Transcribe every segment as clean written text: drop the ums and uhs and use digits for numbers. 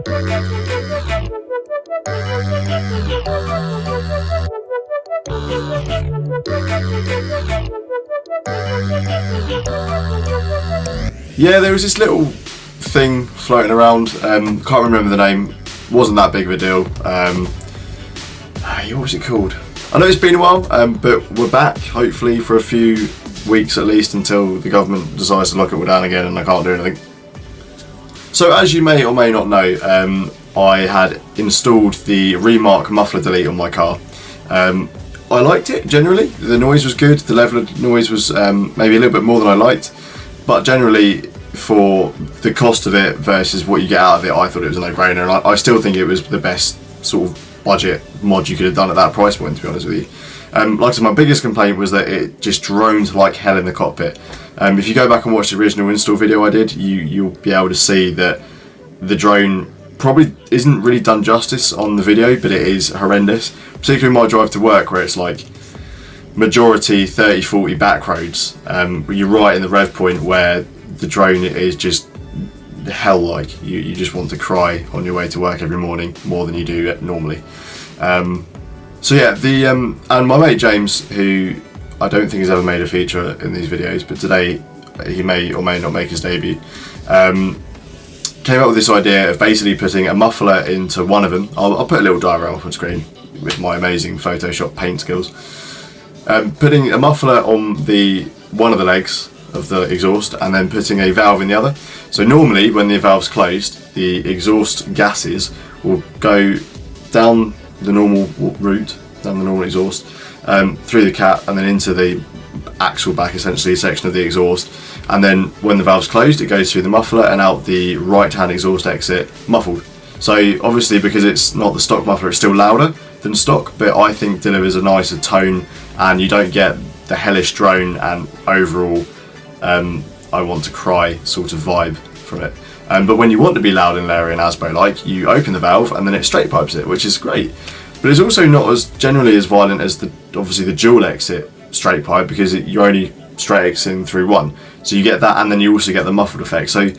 Yeah, there was this little thing floating around, can't remember the name, wasn't that big of a deal. What was it called? I know it's been a while, but we're back, hopefully for a few weeks at least, until the government decides to lock it all down again and I can't do anything. So as you may or may not know, I had installed the Remark muffler delete on my car. I liked it generally, the noise was good, the level of noise was maybe a little bit more than I liked, but generally for the cost of it versus what you get out of it, I thought it was a no-brainer, and I still think it was the best sort of budget mod you could have done at that price point, to be honest with you. Like I said, my biggest complaint was that it just droned like hell in the cockpit. If you go back and watch the original install video I did, you'll be able to see that the drone probably isn't really done justice on the video, but it is horrendous, particularly my drive to work, where it's like majority 30-40 back roads. You're right in the rev point where the drone is just hell-like. You just want to cry on your way to work every morning, more than you do normally. So yeah, and my mate James, who I don't think has ever made a feature in these videos, but today he may or may not make his debut, came up with this idea of basically putting a muffler into one of them. I'll put a little diagram up on screen with my amazing Photoshop paint skills. Putting a muffler on one of the legs of the exhaust and then putting a valve in the other. So normally when the valve's closed, the exhaust gases will go down the normal route, down the normal exhaust, through the cap and then into the axle back, essentially a section of the exhaust, and then when the valve's closed it goes through the muffler and out the right hand exhaust exit muffled. So obviously, because it's not the stock muffler, it's still louder than stock, but I think delivers a nicer tone and you don't get the hellish drone and overall I want to cry sort of vibe from it. But when you want to be loud and Larry and Asbo like, you open the valve and then it straight pipes it, which is great. But it's also not as generally as violent as obviously the dual exit straight pipe, because you're only straight exiting through one. So you get that and then you also get the muffled effect. So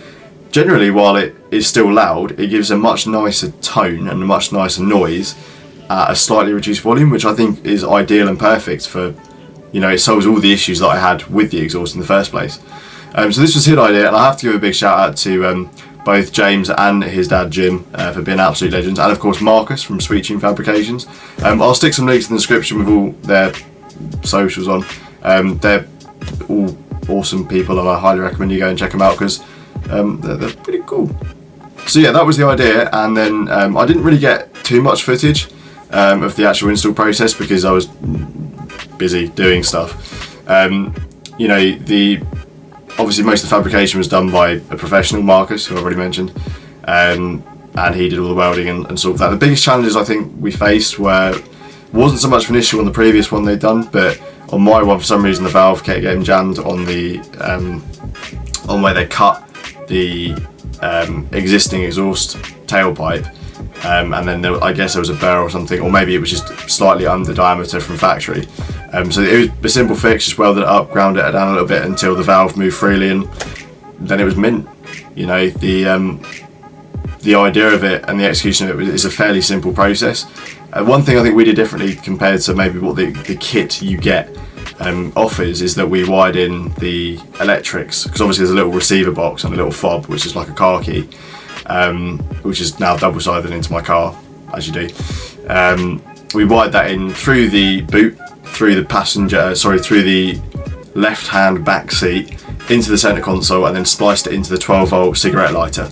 generally, while it is still loud, it gives a much nicer tone and a much nicer noise at a slightly reduced volume, which I think is ideal and perfect for, it solves all the issues that I had with the exhaust in the first place. So this was his idea, and I have to give a big shout out to both James and his dad Jim for being absolute legends, and of course Marcus from Sweet Tune Fabrications. I'll stick some links in the description with all their socials on. They're all awesome people and I highly recommend you go and check them out, because they're pretty cool. So yeah, that was the idea, and then I didn't really get too much footage of the actual install process because I was busy doing stuff. Obviously most of the fabrication was done by a professional, Marcus, who I already mentioned, and he did all the welding and sort of that. The biggest challenges I think we faced wasn't so much of an issue on the previous one they'd done, but on my one for some reason the valve kept getting jammed on the on where they cut the existing exhaust tailpipe, and then I guess there was a burr or something, or maybe it was just slightly under diameter from factory. So it was a simple fix, just welded it up, ground it down a little bit until the valve moved freely, and then it was mint. The idea of it and the execution of it is a fairly simple process. One thing I think we did differently compared to maybe what the kit you get offers is that we wired in the electrics, because obviously there's a little receiver box and a little fob which is like a car key, which is now double-sided into my car, as you do. We wired that in through the boot, through the left-hand back seat into the center console, and then spliced it into the 12-volt cigarette lighter,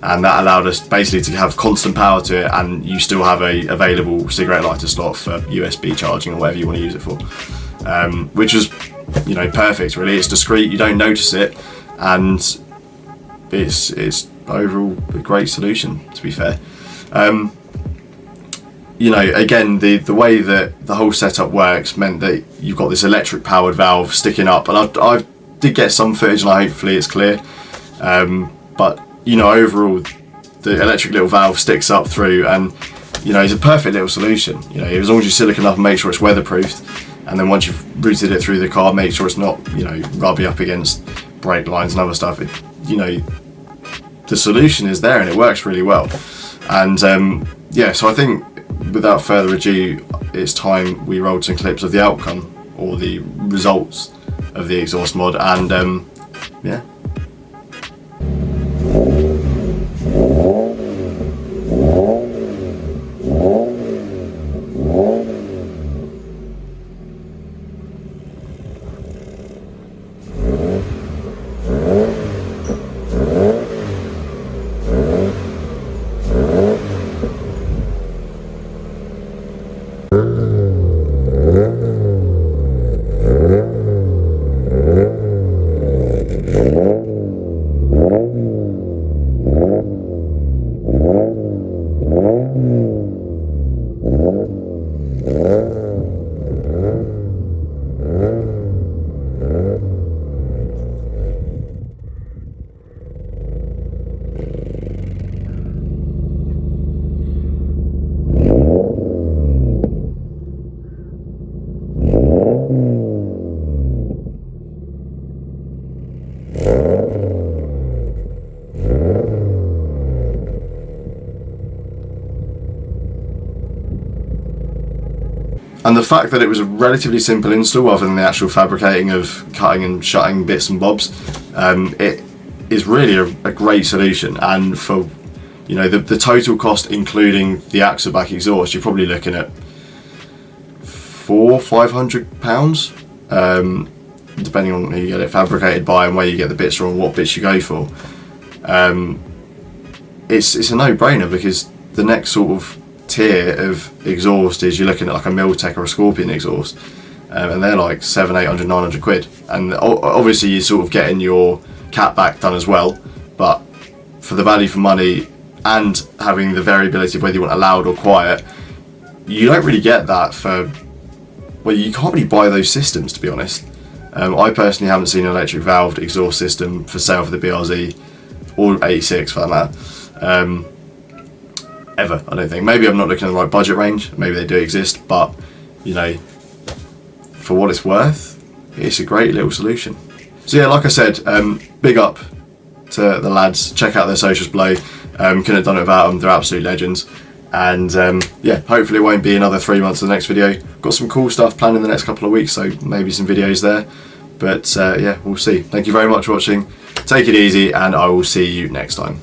and that allowed us basically to have constant power to it, and you still have a available cigarette lighter slot for USB charging or whatever you want to use it for, which was perfect really. It's discreet, you don't notice it, and it's overall a great solution, to be fair. Again, the way that the whole setup works meant that you've got this electric powered valve sticking up, and I did get some footage and hopefully it's clear, but overall the electric little valve sticks up through, and it's a perfect little solution. As long as you silicon up and make sure it's weatherproofed, and then once you've routed it through the car, make sure it's not rubby up against brake lines and other stuff. The solution is there and it works really well. And yeah, so I think without further ado, it's time we rolled some clips of the outcome or the results of the exhaust mod, and yeah. And the fact that it was a relatively simple install, other than the actual fabricating of cutting and shutting bits and bobs, it is really a great solution. And for, you know, the total cost, including the axle back exhaust, you're probably looking at £400-500, depending on who you get it fabricated by and where you get the bits from and what bits you go for. It's a no-brainer, because the next sort of tier of exhaust is, you're looking at like a Miltech or a Scorpion exhaust, and they're like 700, 800, 900 quid, and obviously you're sort of getting your cat back done as well, but for the value for money and having the variability of whether you want it loud or quiet, you don't really get that for, well, you can't really buy those systems, to be honest. I personally haven't seen an electric valved exhaust system for sale for the BRZ or 86 for that matter, ever, I don't think. Maybe I'm not looking at the right budget range, maybe they do exist, but you know, for what it's worth, it's a great little solution. So yeah, like I said, big up to the lads. Check out their socials below. Couldn't have done it without them, they're absolute legends. And yeah, hopefully it won't be another 3 months to the next video. Got some cool stuff planned in the next couple of weeks, so maybe some videos there, but yeah, we'll see. Thank you very much for watching, take it easy, and I will see you next time.